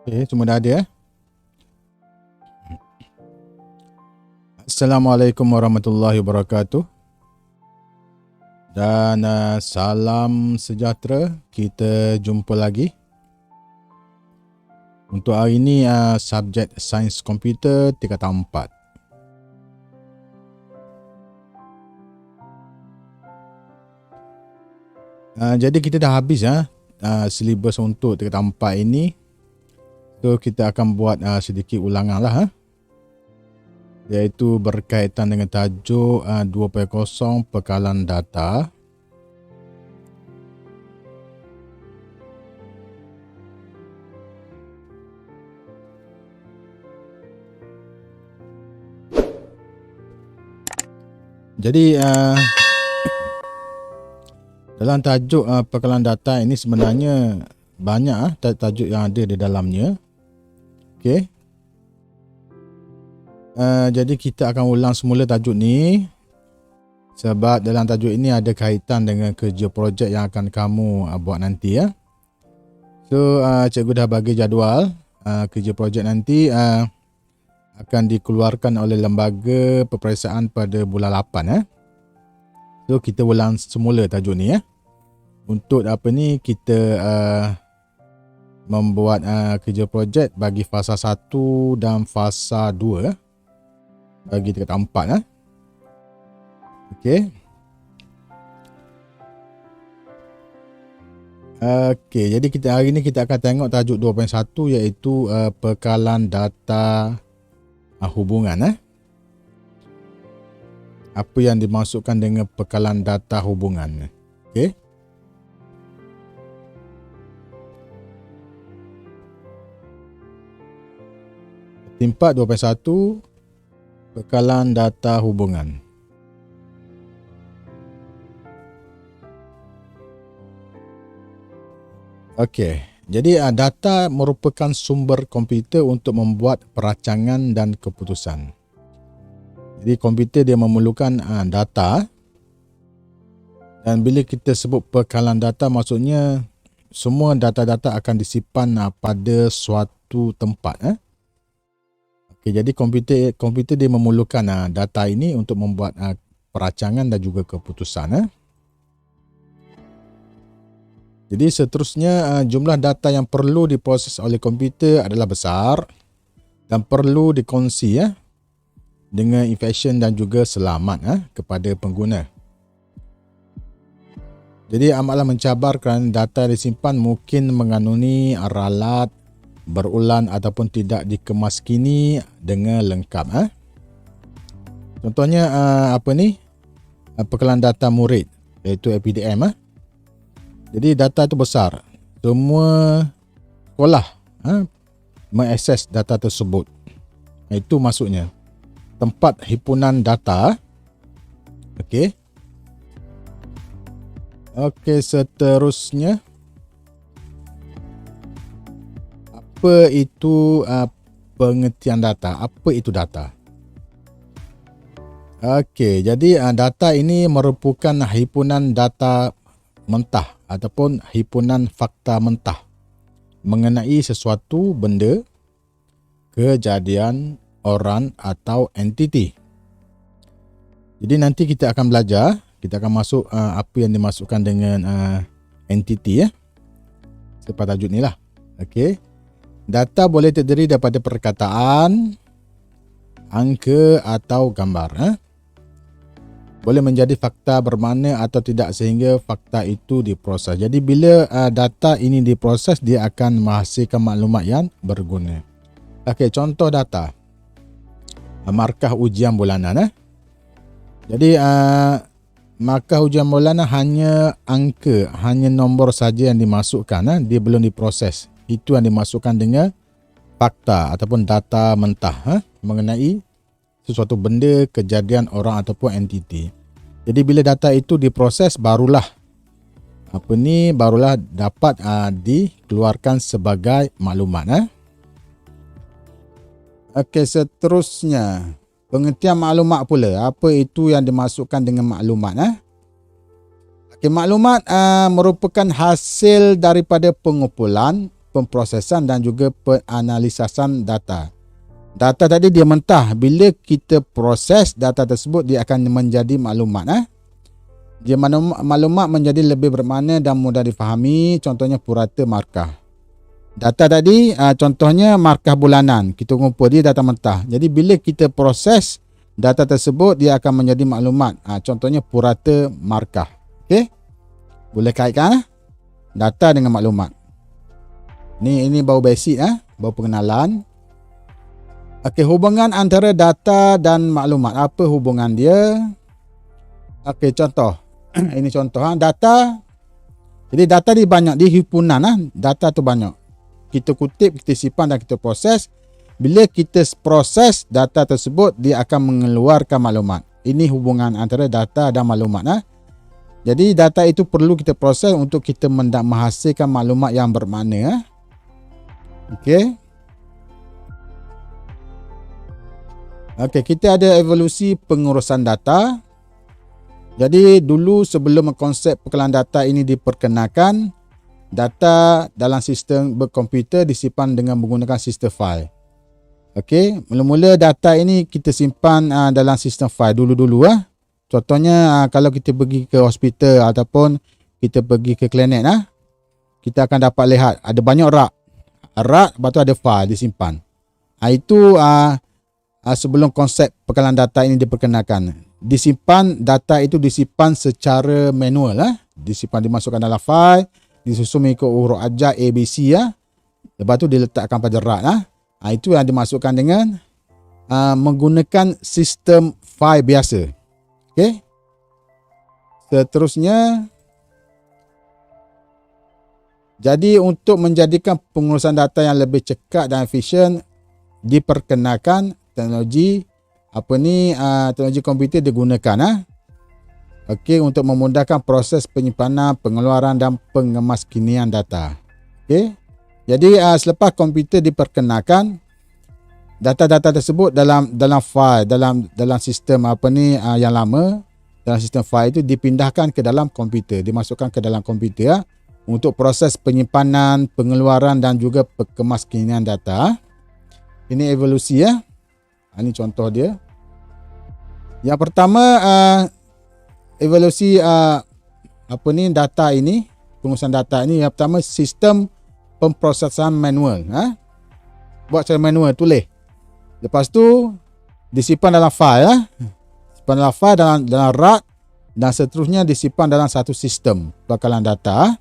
Okay, semua dah ada. Assalamualaikum warahmatullahi wabarakatuh. Dan salam sejahtera. Kita jumpa lagi. Untuk hari ini subjek sains komputer tingkatan 4. Jadi kita dah habis silibus untuk tingkatan 4 ini. So kita akan buat sedikit ulangan lah. Iaitu berkaitan dengan tajuk 2.0 pekalan data. Jadi dalam tajuk pekalan data ini sebenarnya banyak tajuk yang ada di dalamnya. Okey. Jadi kita akan ulang semula tajuk ni sebab dalam tajuk ini ada kaitan dengan kerja projek yang akan kamu buat nanti ya. So cikgu dah bagi jadual kerja projek nanti akan dikeluarkan oleh lembaga peperiksaan pada bulan 8 ya. So kita ulang semula tajuk ni ya. Untuk apa ni kita membuat kerja projek bagi fasa 1 dan fasa 2 bagi tingkatan 4 ya. Okey. Okey, jadi hari ni kita akan tengok tajuk 2.1 iaitu pekalan data hubungan. Apa yang dimaksudkan dengan pekalan data hubungan. Okey. Tempat 2.1 pekalan data hubungan. Okey, jadi data merupakan sumber komputer untuk membuat perancangan dan keputusan. Jadi komputer dia memerlukan data, dan bila kita sebut pekalan data maksudnya semua data-data akan disimpan pada suatu tempat. Okey, jadi komputer dia memerlukan data ini untuk membuat perancangan dan juga keputusan. Jadi seterusnya jumlah data yang perlu diproses oleh komputer adalah besar dan perlu dikongsi dengan efisien dan juga selamat kepada pengguna. Jadi amatlah mencabar kerana data disimpan mungkin mengandungi ralat berulang ataupun tidak dikemas kini dengan lengkap. Contohnya pekalan data murid iaitu APDM. Jadi data itu besar. Semua sekolah mengakses data tersebut. Itu maksudnya. Tempat himpunan data. Okey. Okey, seterusnya. Apa itu pengertian data? Apa itu data? Okey, jadi data ini merupakan himpunan data mentah ataupun himpunan fakta mentah mengenai sesuatu benda, kejadian, orang atau entiti. Jadi nanti kita akan belajar, kita akan masuk apa yang dimasukkan dengan entiti selepas tajuk ni lah. Okey. Data boleh terdiri daripada perkataan, angka atau gambar. Boleh menjadi fakta bermakna atau tidak sehingga fakta itu diproses. Jadi bila data ini diproses, dia akan menghasilkan maklumat yang berguna. Okey, contoh data. Markah ujian bulanan. Jadi markah ujian bulanan hanya angka, hanya nombor saja yang dimasukkan. Dia belum diproses. Itu yang dimasukkan dengan fakta ataupun data mentah mengenai sesuatu benda, kejadian, orang ataupun entiti. Jadi bila data itu diproses barulah dapat dikeluarkan sebagai maklumat. Okey, seterusnya pengertian maklumat pula. Apa itu yang dimasukkan dengan maklumat? Okey, maklumat merupakan hasil daripada pengumpulan, pemprosesan dan juga penanalisasan data. Data tadi dia mentah, bila kita proses data tersebut dia akan menjadi maklumat. Dia maklumat menjadi lebih bermakna dan mudah difahami, contohnya purata markah. Data tadi contohnya markah bulanan, kita ngumpul dia data mentah. Jadi bila kita proses data tersebut dia akan menjadi maklumat, contohnya purata markah. Okey, boleh kaitkan data dengan maklumat. Ini baru basic, baru pengenalan. Okey, hubungan antara data dan maklumat, apa hubungan dia? Okey, contoh. Ini contoh data. Jadi data ni banyak, dia himpunan data tu banyak. Kita kutip, kita simpan dan kita proses. Bila kita proses data tersebut, dia akan mengeluarkan maklumat. Ini hubungan antara data dan maklumat. Jadi data itu perlu kita proses untuk kita menghasilkan maklumat yang bermakna. Okey. Okey, kita ada evolusi pengurusan data. Jadi dulu sebelum konsep pengolahan data ini diperkenalkan, data dalam sistem berkomputer disimpan dengan menggunakan sistem file. Okey, mula-mula data ini kita simpan dalam sistem file dulu-dulu. Contohnya kalau kita pergi ke hospital ataupun kita pergi ke klinik, kita akan dapat lihat ada banyak rak. Rak, lepas tu ada file disimpan. Itu sebelum konsep pengolahan data ini diperkenalkan. Data itu disimpan secara manual. Disimpan, dimasukkan dalam file, disusun mengikut huruf abjad ABC. Lepas tu diletakkan pada rak. Itu yang dimasukkan dengan menggunakan sistem file biasa. Okey. Seterusnya, jadi untuk menjadikan pengurusan data yang lebih cekat dan efisien, diperkenalkan teknologi teknologi komputer digunakan. Okey, untuk memudahkan proses penyimpanan, pengeluaran dan pengemaskinian data. Okey. Jadi selepas komputer diperkenalkan, data-data tersebut dalam file, dalam sistem yang lama, dalam sistem file itu dipindahkan ke dalam komputer, dimasukkan ke dalam komputer untuk proses penyimpanan, pengeluaran dan juga pengemaskinian data. Ini evolusi ini contoh dia. Yang pertama, evolusi data ini, pengurusan data ini. Yang pertama, sistem pemprosesan manual. Buat secara manual, tulis. Lepas tu disimpan dalam file, simpan dalam file, dalam rak, dan seterusnya disimpan dalam satu sistem bakalan data.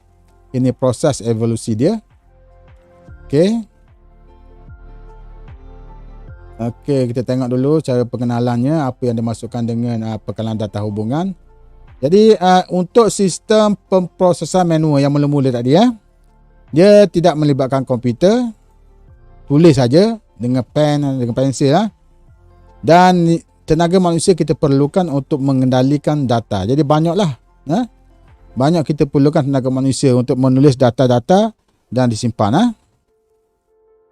Ini proses evolusi dia. Okey. Okey, kita tengok dulu cara pengenalannya, apa yang dimasukkan dengan bakalan data hubungan. Jadi untuk sistem pemprosesan manual yang mula-mula tadi, dia tidak melibatkan komputer, tulis saja dengan pen, dengan pensil, dan tenaga manusia kita perlukan untuk mengendalikan data. Jadi banyaklah, banyak kita perlukan tenaga manusia untuk menulis data-data dan disimpan.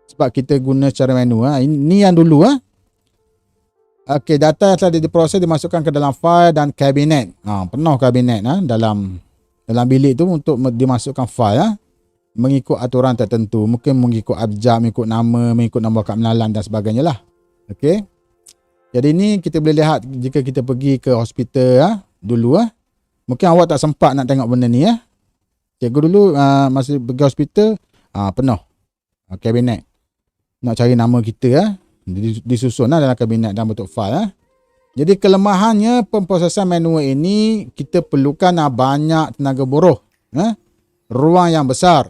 Sebab kita guna cara manual. Ini yang dulu. Okey, data yang telah diproses dimasukkan ke dalam file dan kabinet. Penuh kabinet dalam bilik tu untuk dimasukkan file. Mengikut aturan tertentu. Mungkin mengikut abjad, mengikut nama kad pengenalan dan sebagainya lah. Okey. Jadi ni kita boleh lihat jika kita pergi ke hospital dulu. Mungkin awak tak sempat nak tengok benda ni. Cikgu dulu masa pergi hospital penuh kabinet. Nak cari nama kita disusun dalam kabinet dalam bentuk file. Jadi kelemahannya pemprosesan manual ini, kita perlukan banyak tenaga buruh, ruang yang besar,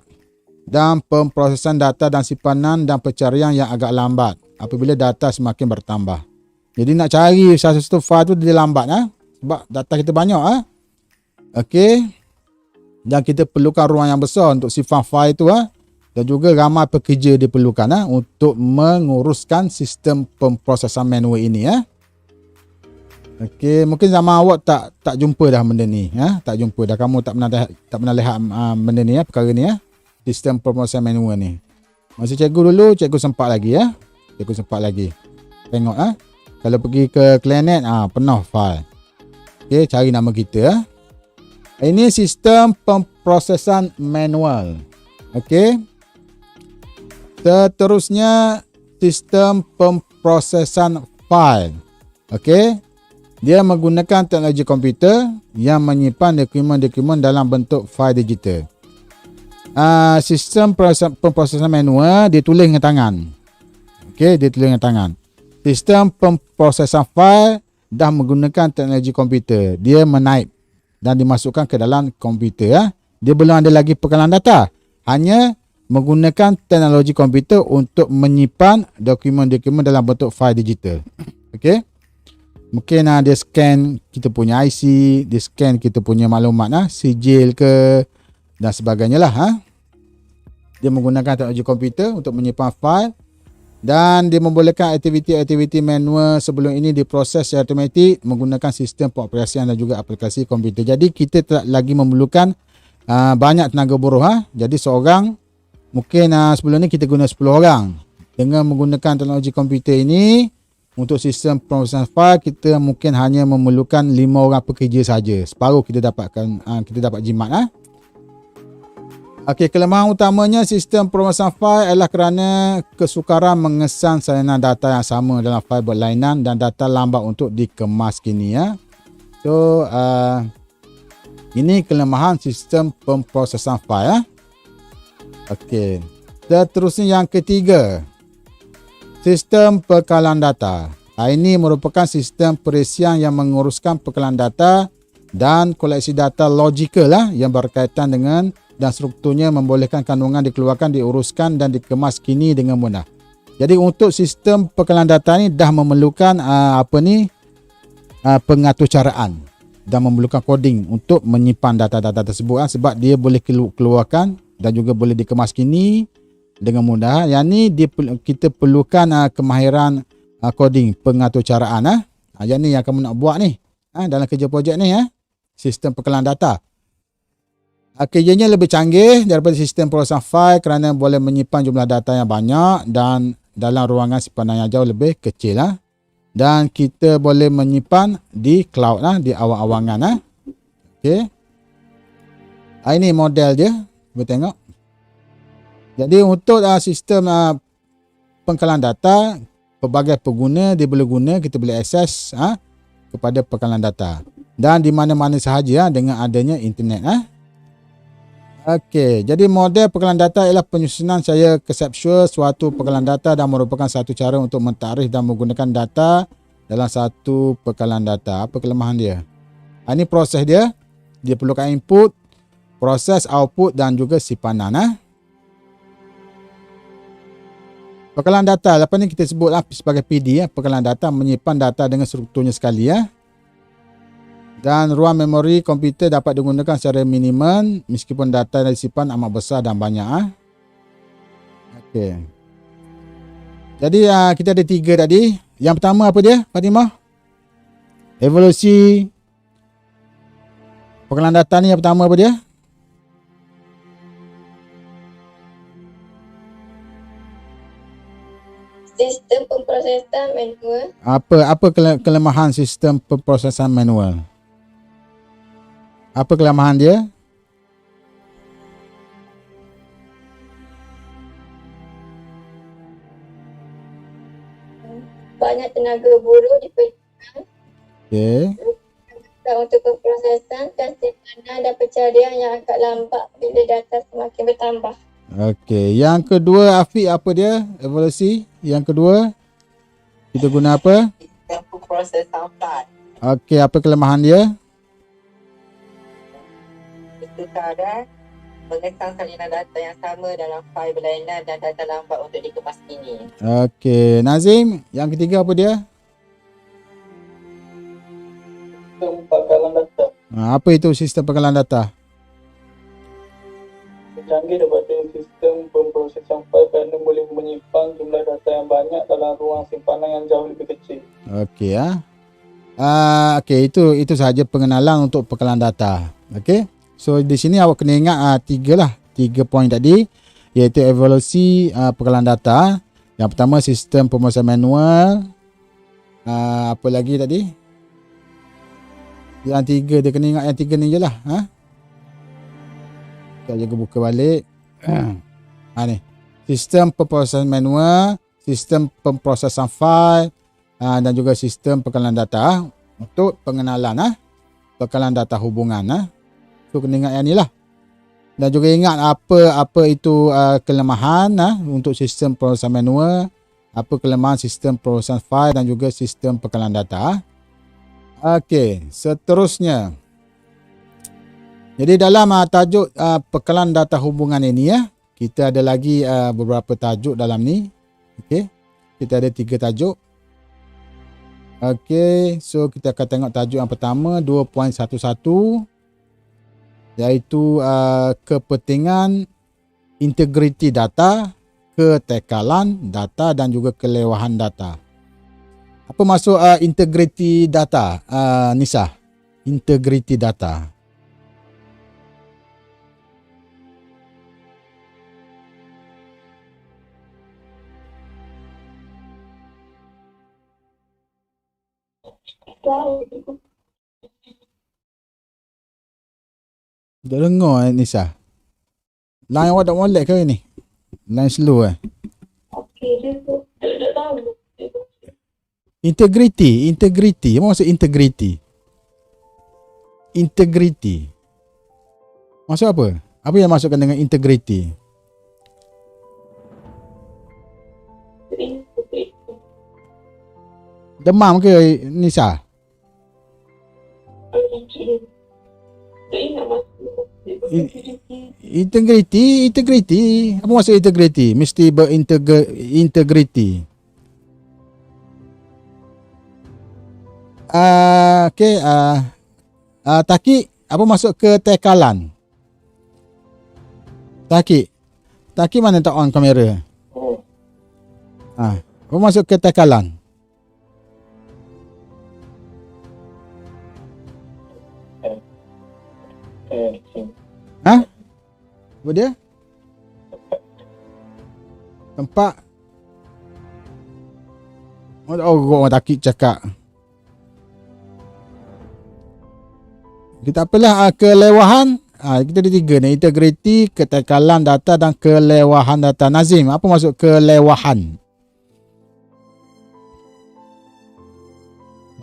dan pemprosesan data dan simpanan dan pencarian yang agak lambat apabila data semakin bertambah. Jadi nak cari satu file tu dia lambat sebab data kita banyak. Okey. Dan kita perlukan ruang yang besar untuk simpan file tu dan juga ramai pekerja diperlukan untuk menguruskan sistem pemprosesan manual ini. Okey, mungkin zaman awak tak jumpa dah benda ni, tak jumpa dah, kamu tak pernah lihat benda ni, perkara ni, sistem pemprosesan manual ni. Masa cikgu dulu, cikgu sempat lagi, cikgu sempat lagi tengok. Kalau pergi ke klinik, penuh file. Okey, cari nama kita. Ini sistem pemprosesan manual. Okey. Seterusnya, sistem pemprosesan fail. Okey. Dia menggunakan teknologi komputer yang menyimpan dokumen-dokumen dalam bentuk fail digital. Sistem pemprosesan manual ditulis dengan tangan. Okey, ditulis dengan tangan. Sistem pemprosesan fail dah menggunakan teknologi komputer. Dia menaip dan dimasukkan ke dalam komputer. Ya. Dia belum ada lagi pekalan data. Hanya menggunakan teknologi komputer untuk menyimpan dokumen-dokumen dalam bentuk fail digital. Okey. Mungkin dia scan kita punya IC, dia scan kita punya maklumat sijil ke dan sebagainya lah. Dia menggunakan teknologi komputer untuk menyimpan fail dan dia membolehkan aktiviti-aktiviti manual sebelum ini diproses secara automatik menggunakan sistem pengoperasian dan juga aplikasi komputer. Jadi kita tak lagi memerlukan banyak tenaga buruh. Jadi seorang mungkin sebelum ni kita guna 10 orang. Dengan menggunakan teknologi komputer ini untuk sistem pemrosesan fail kita mungkin hanya memerlukan 5 orang pekerja saja. Separuh kita dapatkan kita dapat jimat. Okey, kelemahan utamanya sistem pemrosesan fail adalah kerana kesukaran mengesan salinan data yang sama dalam fail berlainan dan data lambat untuk dikemas kini. So ini kelemahan sistem pemrosesan fail. Okey. Seterusnya yang ketiga, sistem pekalan data. Ini merupakan sistem perisian yang menguruskan pekalan data dan koleksi data logikal yang berkaitan dengan dan strukturnya membolehkan kandungan dikeluarkan, diuruskan dan dikemas kini dengan mudah. Jadi untuk sistem pekalan data ni dah memerlukan pengaturcaraan dan memerlukan coding untuk menyimpan data-data tersebut sebab dia boleh keluarkan dan juga boleh dikemas kini dengan mudah. Yang ni kita perlukan kemahiran coding, pengaturcaraan. Yang ni yang kamu nak buat ni dalam kerja projek ni sistem pekalan data. Kerjanya lebih canggih daripada sistem pemrosesan fail kerana boleh menyimpan jumlah data yang banyak dan dalam ruangan simpanan yang jauh lebih kecil. Dan kita boleh menyimpan di cloud, di awang-awangan. Okey. Ini model dia. Kita tengok. Jadi untuk sistem pengkalan data, pelbagai pengguna dia boleh guna, kita boleh akses kepada pengkalan data. Dan di mana-mana sahaja dengan adanya internet. Okey, jadi model pengkalan data ialah penyusunan secara konseptual suatu pengkalan data dan merupakan satu cara untuk mentarikh dan menggunakan data dalam satu pengkalan data. Apa kelemahan dia? Ini proses dia. Dia perlukan input, proses, output dan juga simpanan. Pengkalan data, lepas ni kita sebut sebagai PD. Pengkalan data menyimpan data dengan strukturnya sekali. Dan ruang memori komputer dapat digunakan secara minimum meskipun data yang disimpan amat besar dan banyak. Okey. Jadi kita ada 3 tadi. Yang pertama apa dia, Fatimah? Evolusi pengkalan data ni yang pertama apa dia? Sistem pemprosesan manual. Apa kelemahan sistem pemprosesan manual? Apa kelemahan dia? Banyak tenaga buruh diperlukan. Okey. Untuk pemprosesan dan simpanan dan pencarian yang agak lambat bila data semakin bertambah. Okey. Yang kedua, Afiq, apa dia? Evolusi. Yang kedua, kita guna apa? Sistem pemprosesan fail. Okey, apa kelemahan dia? Kesukaran mengesan salinan data yang sama dalam fail berlainan dan data lambat untuk dikemas kini. Okey, Nazim, yang ketiga apa dia? Sistem pengkalan data. Apa itu sistem pengkalan data? Canggih daripada sistem pemprosesan fail kerana boleh menyimpan jumlah data yang banyak dalam ruang simpanan yang jauh lebih kecil. Okey okey, itu sahaja pengenalan untuk pengkalan data. Okey. So di sini awak kena ingat 3 poin tadi, iaitu evolusi pengkalan data. Yang pertama sistem pemrosesan manual. Apa lagi tadi? Yang 3 dia kena ingat yang 3 ni je lah. Kita jaga buka balik. Ni sistem pemprosesan manual, sistem pemprosesan fail dan juga sistem pengekalan data untuk pengenalan pengekalan data hubungan. So kena ingat yang ni lah. Dan juga ingat apa itu kelemahan untuk sistem pemrosesan manual, apa kelemahan sistem pemrosesan fail dan juga sistem pengekalan data. Okey, seterusnya. Jadi dalam tajuk pengekalan data hubungan ini kita ada lagi beberapa tajuk dalam ni. Okey. Kita ada 3 tajuk. Okey, so kita akan tengok tajuk yang pertama 2.11 iaitu kepentingan integriti data, ketekalan data dan juga kelewahan data. Apa maksud integriti data, Nisa? Integriti data. Tak dengar Nisa. Line awak tak molek ke ni? Line slow Integrity. Apa maksud integrity? Integrity. Maksud apa? Apa yang maksudkan dengan integrity? Demam ke Nisa? Integrity. Apa maksud integrity? Mesti berintegriti. Okey. Taki, apa maksud ketekalan? Taki mana tak on kamera? Apa maksud ketekalan? Apa dia? Tempat. Orang takik cakap. Kita apalah kelewahan. Kita ada 3 ni. Integriti, ketekalan data dan kelewahan data. Nazim, apa maksud kelewahan?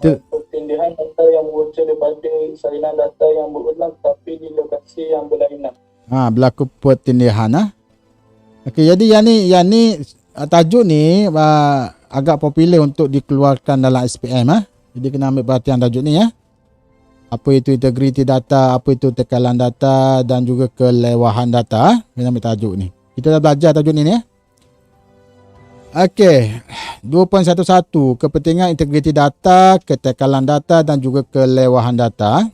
Perpindahan data yang muncul daripada salinan data yang berulang tapi di lokasi yang berlainan. Berlaku pertindihan. Okey, jadi yang ni tajuk ni agak popular untuk dikeluarkan dalam SPM. Jadi kena ambil perhatian tajuk ni Apa itu integriti data, apa itu tekalan data dan juga kelewahan data. Kena ambil tajuk ni. Kita dah belajar tajuk ni Okey, 2.11 kepentingan integriti data, ketekalan data dan juga kelewahan data.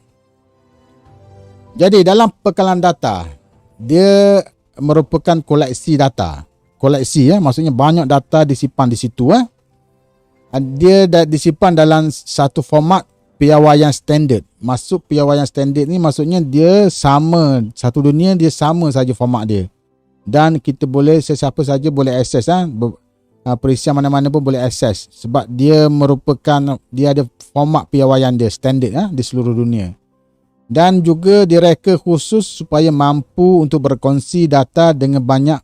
Jadi dalam pengekalan data, dia merupakan koleksi data. Koleksi maksudnya banyak data disimpan di situ Dia disimpan dalam satu format piawaian standard. Masuk piawaian standard ni maksudnya dia sama, satu dunia dia sama saja format dia. Dan kita boleh, sesiapa saja boleh akses perisian mana-mana pun boleh akses sebab dia ada format piawaian dia standard di seluruh dunia. Dan juga direka khusus supaya mampu untuk berkongsi data dengan banyak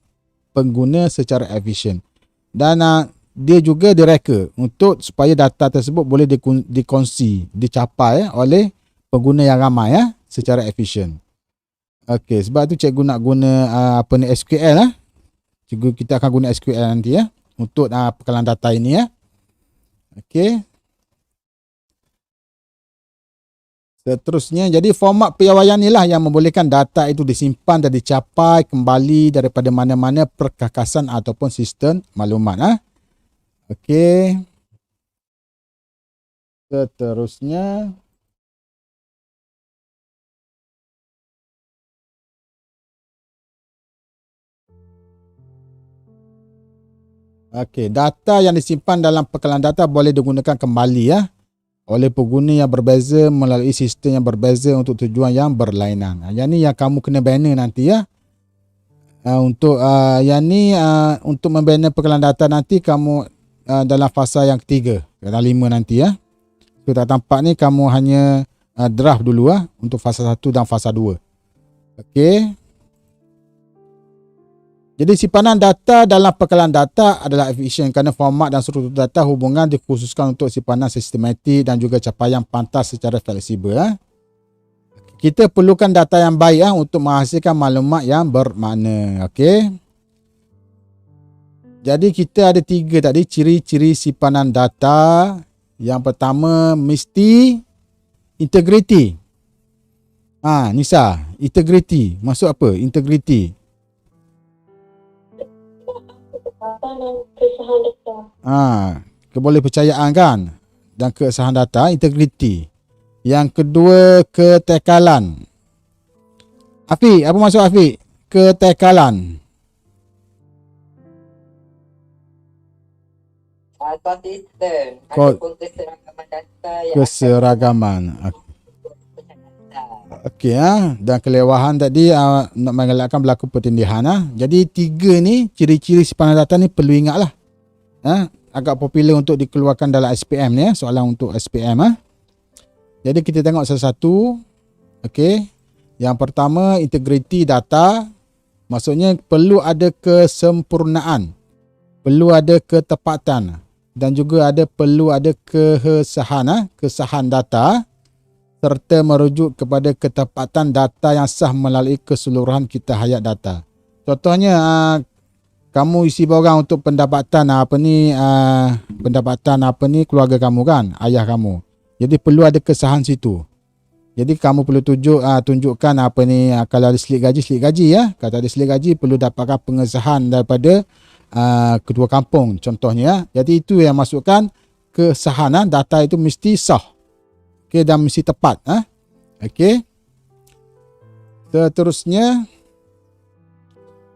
pengguna secara efisien. Dan dia juga direka untuk supaya data tersebut boleh dikongsi, dicapai oleh pengguna yang ramai secara efisien. Okey, sebab tu cikgu nak guna SQL Cikgu kita akan guna SQL nanti untuk pengekalan data ini Okey. Seterusnya, jadi format piawaian inilah yang membolehkan data itu disimpan dan dicapai kembali daripada mana-mana perkakasan ataupun sistem maklumat. Okey. Seterusnya, okey, data yang disimpan dalam pengekalan data boleh digunakan kembali oleh pengguna yang berbeza melalui sistem yang berbeza untuk tujuan yang berlainan. Yang ni yang kamu kena bina nanti untuk yang ni untuk membina pengekalan data nanti kamu dalam fasa yang ketiga, dalam 5 nanti So tak tampak ni kamu hanya draft dulu untuk fasa 1 dan fasa 2. Okey. Jadi simpanan data dalam pekalan data adalah efisien kerana format dan struktur data hubungan dikhususkan untuk simpanan sistematik dan juga capaian pantas secara fleksibel. Kita perlukan data yang baik untuk menghasilkan maklumat yang bermakna. Okey. Jadi kita ada 3 tadi ciri-ciri simpanan data. Yang pertama mesti integriti. Nisa, integriti. Maksud apa? Integriti. Dan kesahan data. Keboleh percayaan kan, dan kesahan data, integriti. Yang kedua, ketekalan. Afiq, apa maksud Afiq? Ketekalan. Konsisten Ko- ataupun keseragaman data yang Keseragaman. Okey dan kelewahan tadi nak mengelakkan berlaku pertindihan Jadi 3 ni ciri-ciri simpanan data ni perlu ingatlah. Agak popular untuk dikeluarkan dalam SPM ni soalan untuk SPM Jadi kita tengok satu-satu. Okey. Yang pertama integriti data. Maksudnya perlu ada kesempurnaan. Perlu ada ketepatan dan juga perlu ada kesahan data serta merujuk kepada ketepatan data yang sah melalui keseluruhan kita hayat data. Contohnya kamu isi borang untuk pendapatan keluarga kamu kan, ayah kamu. Jadi perlu ada kesahan situ. Jadi kamu perlu tunjukkan kalau ada slip gaji Kalau ada slip gaji perlu dapatkan pengesahan daripada kedua kampung contohnya. Jadi itu yang masukkan kesahan data itu mesti sah. Okey, dan mesti tepat Okey. Seterusnya,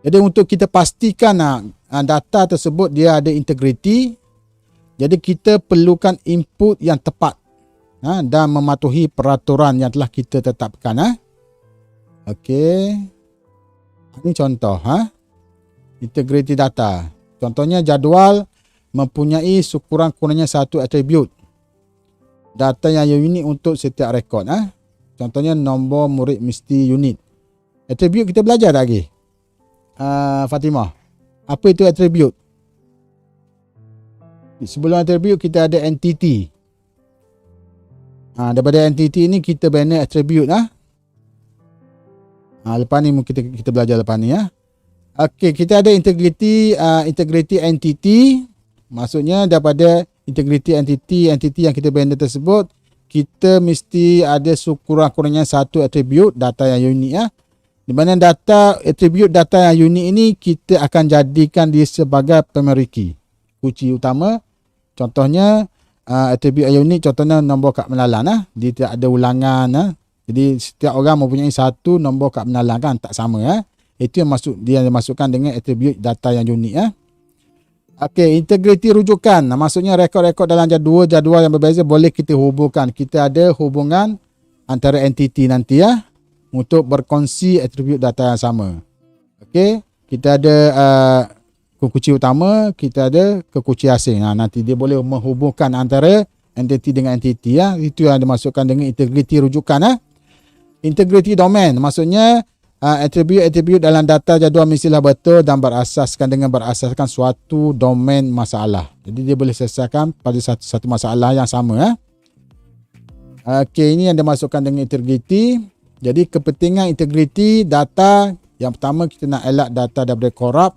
jadi untuk kita pastikan data tersebut dia ada integriti, jadi kita perlukan input yang tepat dan mematuhi peraturan yang telah kita tetapkan Okey. Ini contoh integriti data. Contohnya jadual mempunyai sekurang-kurangnya satu atribut. Data yang unik untuk setiap rekod Contohnya nombor murid mesti unik. Atribut kita belajar lagi. Fatimah. Apa itu atribut? Sebelum atribut kita ada entity. Daripada entity ni kita bina atribut lepas ni kita belajar lepas ni Okey, kita ada integrity entity. Maksudnya daripada integrity entity yang kita bina tersebut, kita mesti ada sekurang-kurangnya satu atribut data yang unik Di mana atribut data yang unik ini kita akan jadikan dia sebagai pemeriki kunci utama. Contohnya atribut yang unik, contohnya nombor kad pengenalan dia tidak ada ulangan Jadi setiap orang mempunyai satu nombor kad pengenalan kan, tak sama Itu yang dia masukkan dengan atribut data yang unik Okey, integriti rujukan. Maksudnya rekod-rekod dalam jadual yang berbeza boleh kita hubungkan. Kita ada hubungan antara entiti nanti untuk berkongsi atribut data yang sama. Okey, kita ada kekunci utama, kita ada kekunci asing. Nanti dia boleh menghubungkan antara entiti dengan entiti Itu yang dimasukkan dengan integriti rujukan Integriti domain. Maksudnya atribut-atribut dalam data jadual mestilah betul dan berasaskan suatu domain masalah. Jadi dia boleh selesaikan pada satu masalah yang sama Okey, ini yang dimasukkan dengan integriti. Jadi kepentingan integriti data, yang pertama kita nak elak data daripada korup.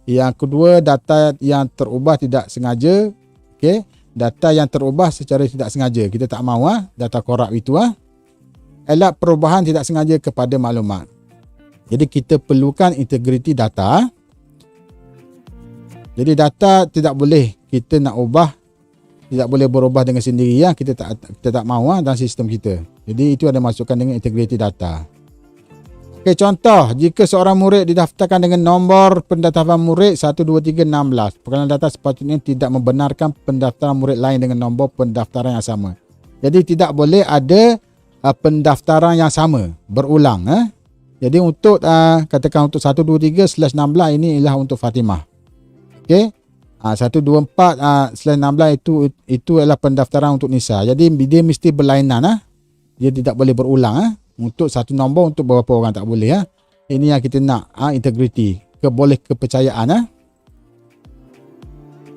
Yang kedua, data yang terubah tidak sengaja. Okey, data yang terubah secara tidak sengaja. Kita tak mahu data korup itu elak perubahan tidak sengaja kepada maklumat. Jadi kita perlukan integriti data. Jadi data tidak boleh kita nak ubah, tidak boleh berubah dengan sendiri kita tak mahu dalam sistem kita. Jadi itu ada masukkan dengan integriti data. Okey, contoh, jika seorang murid didaftarkan dengan nombor pendaftaran murid 1, 2, 3, 16, pekalan data sepatutnya tidak membenarkan pendaftaran murid lain dengan nombor pendaftaran yang sama. Jadi tidak boleh ada pendaftaran yang sama berulang Jadi untuk katakan untuk 1, 2, 3/16 ini ialah untuk Fatimah. Okey. 1, 2, 4/16 itu adalah pendaftaran untuk Nisa. Jadi dia mesti berlainan Dia tidak boleh berulang Untuk satu nombor untuk beberapa orang tak boleh Ini yang kita nak integriti. kepercayaan.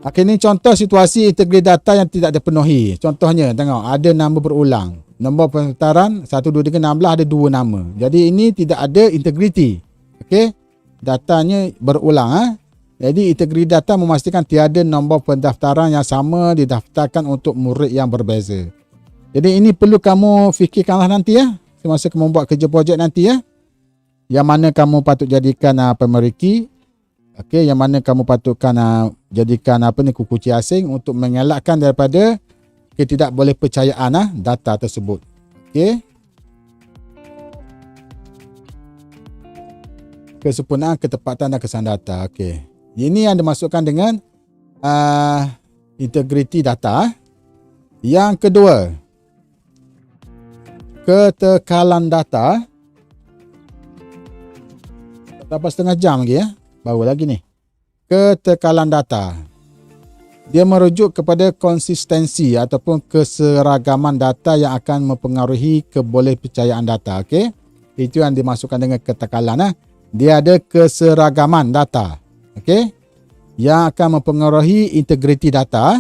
Okey, ni contoh situasi integriti data yang tidak dipenuhi. Contohnya, tengok ada nama berulang. Nombor pendaftaran 1, 2, 3, 16 ada 2 nama. Jadi ini tidak ada integriti. Okey, datanya berulang. Jadi integriti data memastikan tiada nombor pendaftaran yang sama didaftarkan untuk murid yang berbeza. Jadi ini perlu kamu fikirkanlah nanti semasa kamu buat kerja projek nanti yang mana kamu patut jadikan pemeriki. Okey, yang mana kamu patutkan jadikan kukuci asing untuk mengelakkan daripada tidak boleh percayaan data tersebut. Okey. Kesempurnaan, ketepatan dan kesan data. Okey. Ini yang dimasukkan dengan integriti data. Yang kedua, ketekalan data. Dapat setengah jam lagi baru lagi ni. Ketekalan data. Dia merujuk kepada konsistensi ataupun keseragaman data yang akan mempengaruhi kebolehpercayaan data. Okey. Itu yang dimasukkan dengan ketekalan. Dia ada keseragaman data. Okey. Yang akan mempengaruhi integriti data.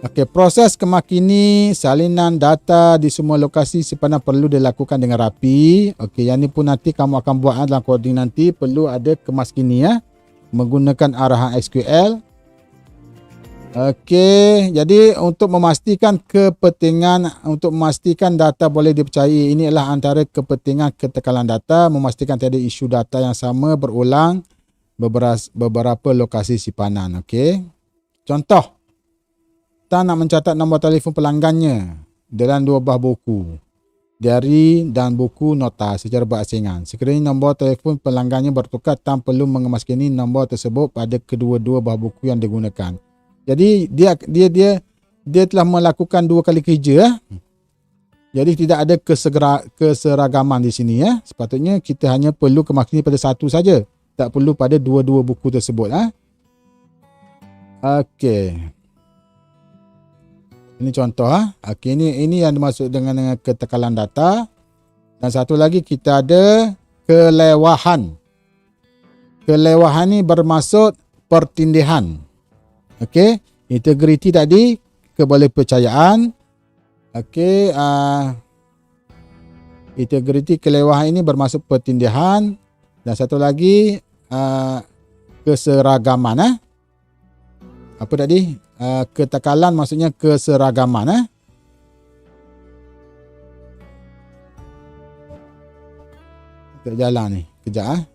Okey, proses kemakini salinan data di semua lokasi simpanan perlu dilakukan dengan rapi. Okey, yang ni pun nanti kamu akan buat dalam coding nanti, perlu ada kemaskini menggunakan arahan SQL. Okey, jadi untuk memastikan kepentingan, untuk memastikan data boleh dipercayai, ini adalah antara kepentingan ketekalan data, memastikan tiada isu data yang sama berulang beberapa lokasi simpanan. Okey. Contoh, kita nak mencatat nombor telefon pelanggannya dalam 2 buah buku, diari dan buku nota secara berasingan. Sekiranya nombor telefon pelanggannya bertukar, tanpa perlu mengemaskan nombor tersebut pada kedua-dua buah buku yang digunakan. Jadi dia telah melakukan 2 kali kerja. Jadi tidak ada keseragaman di sini Sepatutnya kita hanya perlu kemaskan pada satu saja, tak perlu pada dua-dua buku tersebut Okey. Ini contoh Okey, ini yang dimaksud dengan ketekalan data. Dan satu lagi kita ada kelewahan. Kelewahan ni bermaksud pertindihan. Okey, integriti tadi kebolehpercayaan. Okey, integriti, kelewahan ini bermaksud pertindihan. Dan satu lagi keseragaman apa tadi? Ketekalan maksudnya keseragaman Kita jalan ni kejap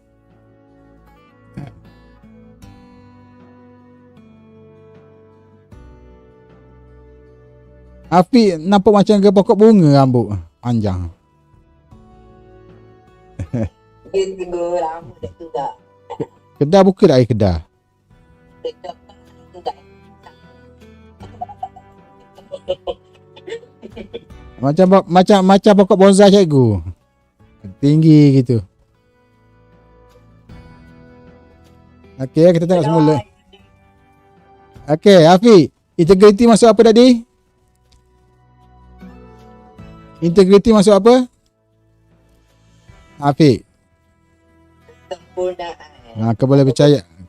Afiq nampak macam ke pokok bunga rambut panjang. Dia tunggu lama juga. Kedah buka tak air Kedah? Macam pokok bonsai cikgu. Tinggi gitu. Okey, kita tengok semula. Okey, Afiq, integriti masuk apa tadi? Integriti masuk apa? Afiq. Kesempurnaan.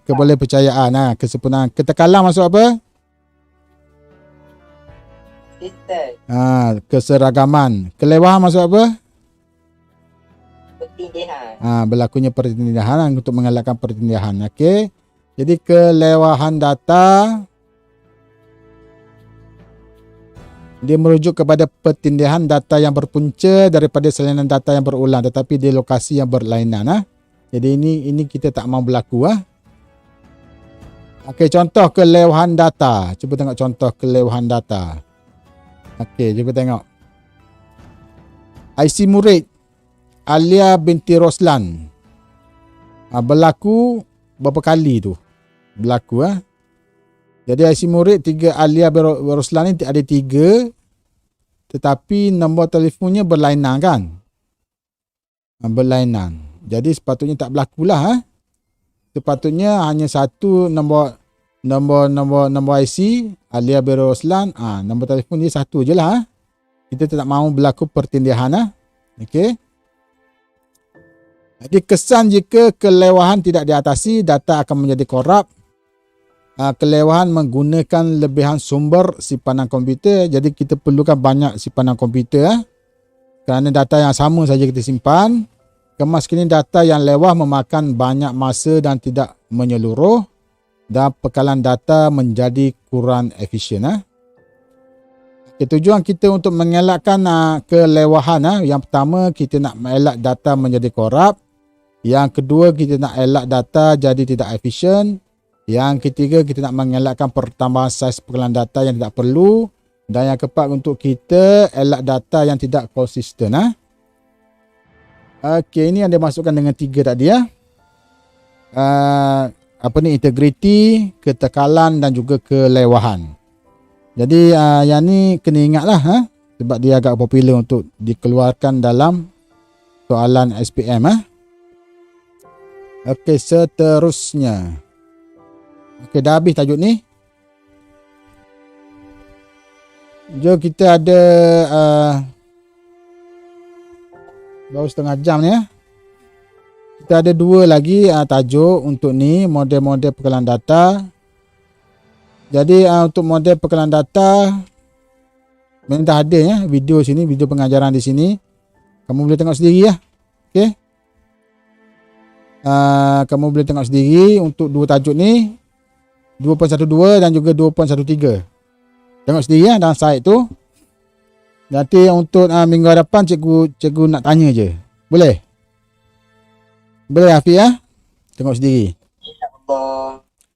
Kebolehpercayaan kesempurnaan. Ketekalan masuk apa? Keseragaman. Kelewahan masuk apa? Pertindihan. Berlakunya pertindihan untuk mengelakkan pertindihan. Okey. Jadi kelewahan data dia merujuk kepada pertindihan data yang berpunca daripada salinan data yang berulang tetapi di lokasi yang berlainan. Jadi ini kita tak mahu berlaku Okey, contoh kelewahan data. Cuba tengok contoh kelewahan data. Okey, cuba tengok. IC murid Alia binti Roslan. Berlaku berapa kali tu? Berlaku Jadi IC murid 3 Alia Roslan ni ada 3 tetapi nombor telefonnya berlainan kan? Berlainan. Jadi sepatutnya tak berlakulah Sepatutnya hanya satu nombor IC Alia bin Roslan. Nombor telefon dia satu je lah. Kita tak mahu berlaku pertindihan Okey. Jadi kesan jika kelewahan tidak diatasi, data akan menjadi korup. Kelewahan menggunakan lebihan sumber simpanan komputer. Jadi kita perlukan banyak simpanan komputer kerana data yang sama saja kita simpan. Kemaskinan data yang lewah memakan banyak masa dan tidak menyeluruh, dan pekalan data menjadi kurang efisien. Tujuan kita untuk mengelakkan kelewahan, yang pertama kita nak mengelak data menjadi korup. Yang kedua kita nak elak data jadi tidak efisien. Yang ketiga, kita nak mengelakkan pertambahan saiz pekalan data yang tidak perlu. Dan yang keempat, untuk kita elak data yang tidak konsisten. Okey, ini yang dia masukkan dengan 3 tadi. Integriti, ketekalan dan juga kelewahan. Jadi yang ni kena ingatlah, sebab dia agak popular untuk dikeluarkan dalam soalan SPM. Okey, seterusnya. Okey, dah habis tajuk ni. Jom kita ada baru setengah jam ni. Kita ada 2 lagi tajuk untuk ni, model-model pekalan data. Jadi untuk model pekalan data memang dah ada video sini, video pengajaran di sini. Kamu boleh tengok sendiri Okey. Kamu boleh tengok sendiri untuk 2 tajuk ni, 2.12 dan juga 2.13. Tengok sendiri dalam site tu. Nanti untuk minggu hadapan cikgu nak tanya je. Boleh? Boleh Hafiz Tengok sendiri.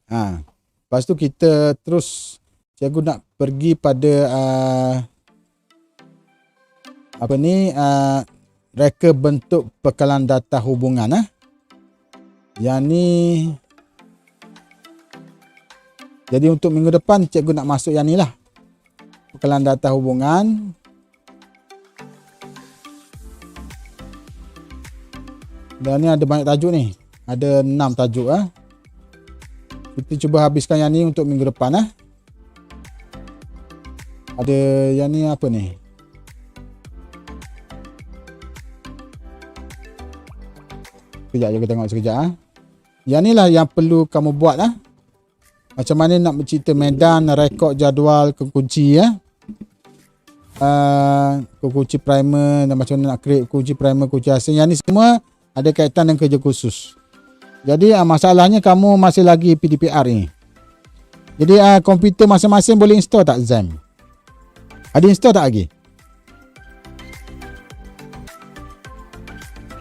Lepas tu kita terus, cikgu nak pergi pada reka bentuk pekalan data hubungan. Yang ni, jadi untuk minggu depan cikgu nak masuk yang ni lah, pekalan data hubungan. Dan ni ada banyak tajuk ni, ada 6 tajuk. Kita cuba habiskan yang ni untuk minggu depan. Ada yang ni apa ni, sekejap je kita tengok sekejap. Yang ni lah yang perlu kamu buat macam mana nak bercerita medan, rekod jadual, kunci kunci primer, dan macam mana nak create kunci primer, kunci asing. Yang ni semua ada kaitan dengan kerja khusus. Jadi masalahnya kamu masih lagi PDPR ni. Jadi komputer masing-masing boleh install tak ZAM? Ada install tak lagi?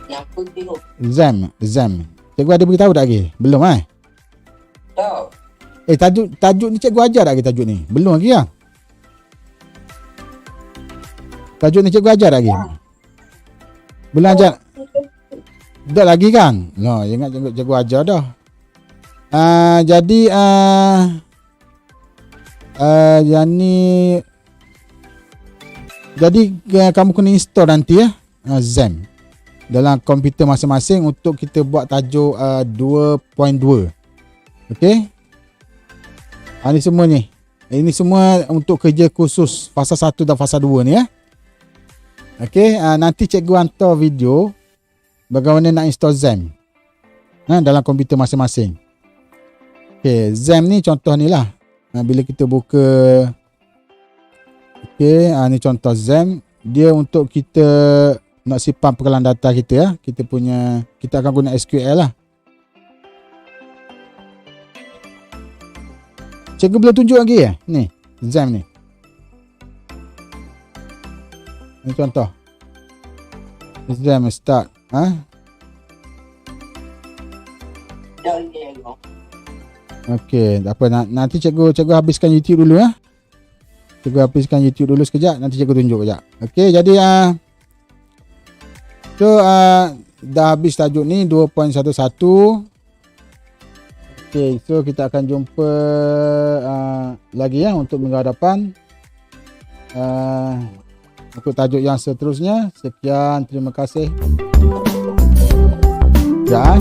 Yang pun tengok. ZAM. Cikgu ada beritahu tak lagi? Belum Tak. Tajuk ni cikgu ajar tak lagi tajuk ni? Belum lagi Tajuk ni cikgu ajar tak lagi? Belum ajar? Tak lagi kan? No, ingat cikgu ajar dah. Jadi yang ni, jadi kamu kena install nanti ZAM dalam komputer masing-masing untuk kita buat tajuk 2.2. Okey. Ini semua ni. Ini semua untuk kerja khusus fasa 1 dan fasa 2 ni Okey, nanti cikgu hantar video bagaimana nak install ZAM dalam komputer masing-masing. Okey, ZAM ni contoh ni lah. Bila kita buka, okey, ni contoh ZAM. Dia untuk kita nak simpan pekalan data kita kita akan guna SQL lah. Cikgu boleh tunjuk lagi ni ZAM ni. Ini contoh. ZAM start. Okey, tak apa, nanti cikgu habiskan YouTube dulu Cikgu habiskan YouTube dulu sekejap, nanti cikgu tunjuk sekejap. Okey, jadi dah habis tajuk ni 2.11. Okey, so kita akan jumpa lagi untuk minggu hadapan untuk tajuk yang seterusnya. Sekian, terima kasih. Ya.